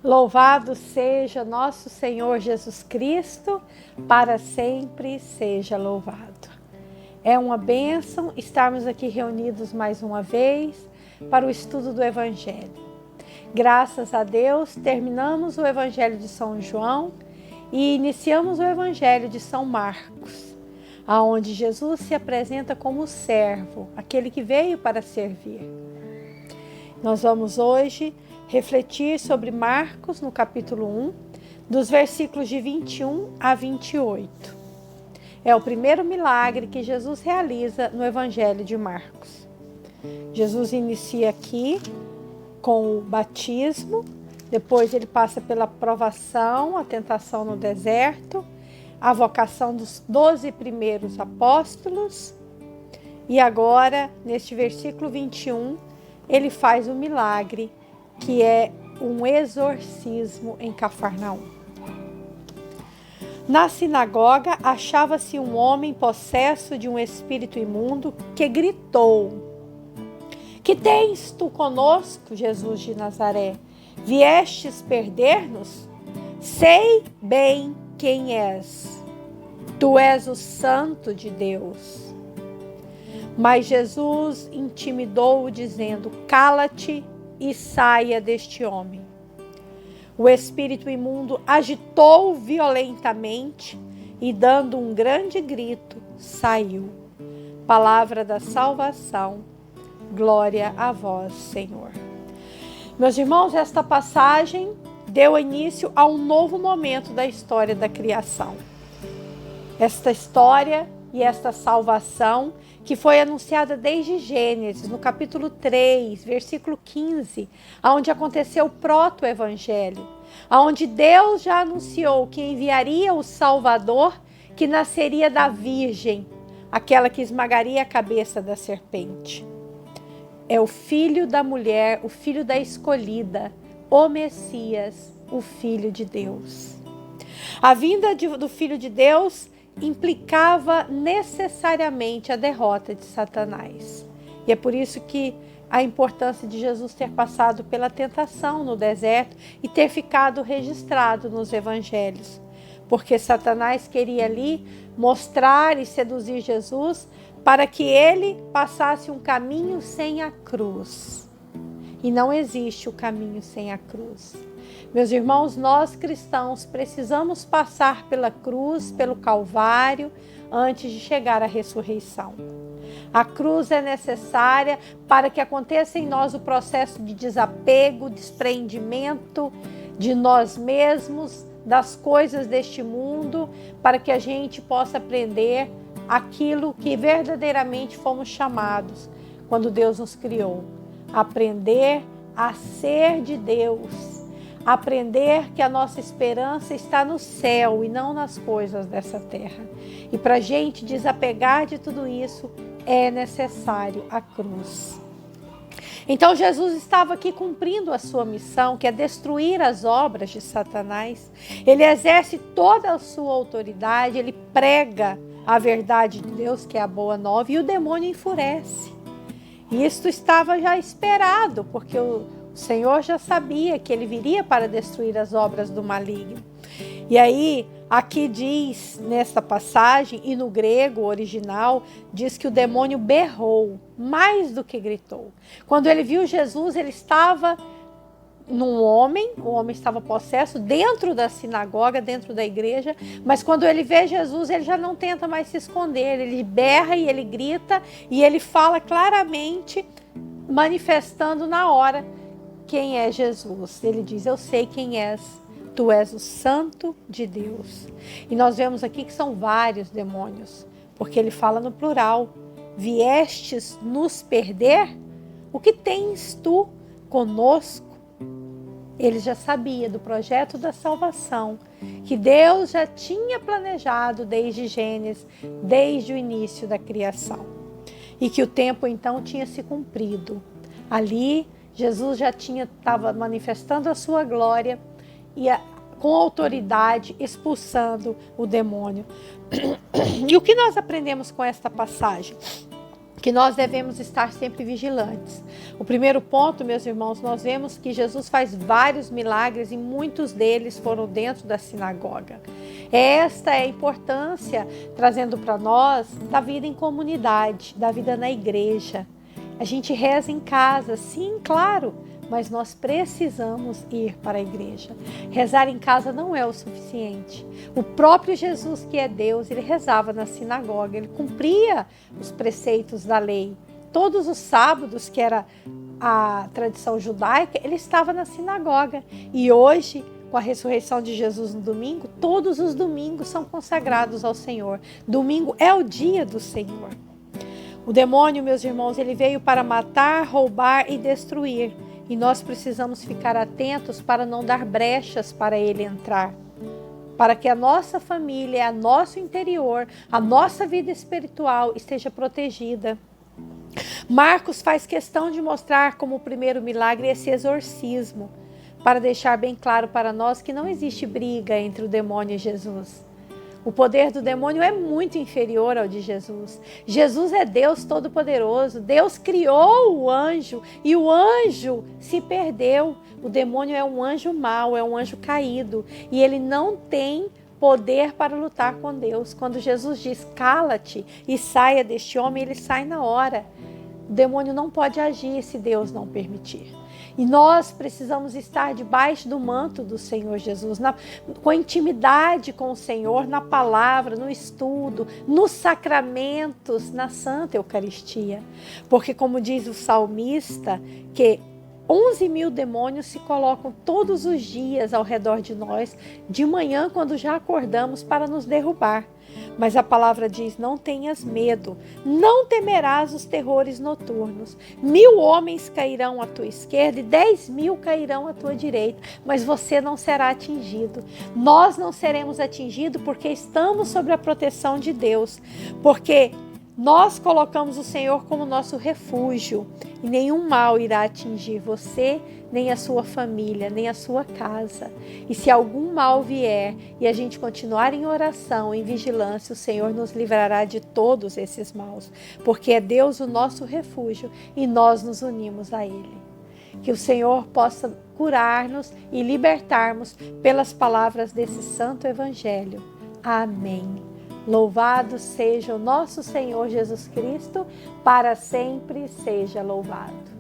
Louvado seja nosso Senhor Jesus Cristo, para sempre seja louvado. É uma bênção estarmos aqui reunidos mais uma vez para o estudo do Evangelho. Graças a Deus, terminamos o Evangelho de São João e iniciamos o Evangelho de São Marcos, aonde Jesus se apresenta como servo, aquele que veio para servir. Nós vamos hoje refletir sobre Marcos, no capítulo 1, dos versículos de 21 a 28. É o primeiro milagre que Jesus realiza no Evangelho de Marcos. Jesus inicia aqui com o batismo, depois ele passa pela provação, a tentação no deserto, a vocação dos 12 primeiros apóstolos, e agora, neste versículo 21, ele faz o milagre, que é um exorcismo em Cafarnaum. Na sinagoga achava-se um homem possesso de um espírito imundo que gritou: "Que tens tu conosco, Jesus de Nazaré? Viestes perder-nos? Sei bem quem és. Tu és o Santo de Deus." Mas Jesus intimidou-o, dizendo: "Cala-te e saia deste homem." O espírito imundo agitou violentamente e, dando um grande grito, saiu. Palavra da salvação. Glória a vós, Senhor. Meus irmãos, esta passagem deu início a um novo momento da história da criação. Esta história e esta salvação que foi anunciada desde Gênesis, no capítulo 3, versículo 15, onde aconteceu o proto-evangelho, onde Deus já anunciou que enviaria o Salvador, que nasceria da Virgem, aquela que esmagaria a cabeça da serpente. É o filho da mulher, o filho da escolhida, o Messias, o Filho de Deus. A vinda do Filho de Deus implicava necessariamente a derrota de Satanás. E é por isso que a importância de Jesus ter passado pela tentação no deserto e ter ficado registrado nos evangelhos. Porque Satanás queria ali mostrar e seduzir Jesus para que ele passasse um caminho sem a cruz. E não existe o caminho sem a cruz. Meus irmãos, nós cristãos precisamos passar pela cruz, pelo Calvário, antes de chegar à ressurreição. A cruz é necessária para que aconteça em nós o processo de desapego, desprendimento de nós mesmos, das coisas deste mundo, para que a gente possa aprender aquilo que verdadeiramente fomos chamados quando Deus nos criou. Aprender a ser de Deus. Aprender que a nossa esperança está no céu e não nas coisas dessa terra. E para a gente desapegar de tudo isso, é necessário a cruz. Então Jesus estava aqui cumprindo a sua missão, que é destruir as obras de Satanás. Ele exerce toda a sua autoridade, ele prega a verdade de Deus, que é a boa nova, e o demônio enfurece. E isto estava já esperado, porque o Senhor já sabia que ele viria para destruir as obras do maligno. E aí, aqui diz, nesta passagem, e no grego original, diz que o demônio berrou, mais do que gritou. Quando ele viu Jesus, ele estava num homem, o homem estava possesso dentro da sinagoga, dentro da igreja, mas quando ele vê Jesus, ele já não tenta mais se esconder, ele berra e ele grita, e ele fala claramente, manifestando na hora quem é Jesus. Ele diz: "Eu sei quem és, tu és o Santo de Deus." E nós vemos aqui que são vários demônios, porque ele fala no plural: "Viestes nos perder? O que tens tu conosco?" Ele já sabia do projeto da salvação, que Deus já tinha planejado desde Gênesis, desde o início da criação. E que o tempo então tinha se cumprido. Ali, Jesus já estava manifestando a sua glória e com autoridade expulsando o demônio. E o que nós aprendemos com esta passagem? que nós devemos estar sempre vigilantes. O primeiro ponto, meus irmãos, nós vemos que Jesus faz vários milagres e muitos deles foram dentro da sinagoga. Esta é a importância, trazendo para nós, da vida em comunidade, da vida na igreja. A gente reza em casa, sim, claro, mas nós precisamos ir para a igreja. Rezar em casa não é o suficiente. O próprio Jesus, que é Deus, ele rezava na sinagoga, ele cumpria os preceitos da lei. Todos os sábados, que era a tradição judaica, ele estava na sinagoga. E hoje, com a ressurreição de Jesus no domingo, todos os domingos são consagrados ao Senhor. Domingo é o dia do Senhor. O demônio, meus irmãos, ele veio para matar, roubar e destruir. E nós precisamos ficar atentos para não dar brechas para ele entrar. Para que a nossa família, o nosso interior, a nossa vida espiritual esteja protegida. Marcos faz questão de mostrar como o primeiro milagre esse exorcismo, para deixar bem claro para nós que não existe briga entre o demônio e Jesus. O poder do demônio é muito inferior ao de Jesus. Jesus é Deus Todo-Poderoso. Deus criou o anjo e o anjo se perdeu. O demônio é um anjo mau, é um anjo caído. E ele não tem poder para lutar com Deus. Quando Jesus diz, cala-te e saia deste homem, ele sai na hora. O demônio não pode agir se Deus não permitir. E nós precisamos estar debaixo do manto do Senhor Jesus, com intimidade com o Senhor, na palavra, no estudo, nos sacramentos, na Santa Eucaristia. Porque, como diz o salmista, que 11.000 demônios se colocam todos os dias ao redor de nós, de manhã, quando já acordamos, para nos derrubar. Mas a palavra diz, não tenhas medo, não temerás os terrores noturnos. 1.000 homens cairão à tua esquerda e 10.000 cairão à tua direita, mas você não será atingido. Nós não seremos atingidos porque estamos sob a proteção de Deus, porque nós colocamos o Senhor como nosso refúgio e nenhum mal irá atingir você, nem a sua família, nem a sua casa. E se algum mal vier e a gente continuar em oração, em vigilância, o Senhor nos livrará de todos esses maus, porque é Deus o nosso refúgio e nós nos unimos a Ele. Que o Senhor possa curar-nos e libertar-nos pelas palavras desse santo evangelho. Amém. Louvado seja o nosso Senhor Jesus Cristo, para sempre seja louvado.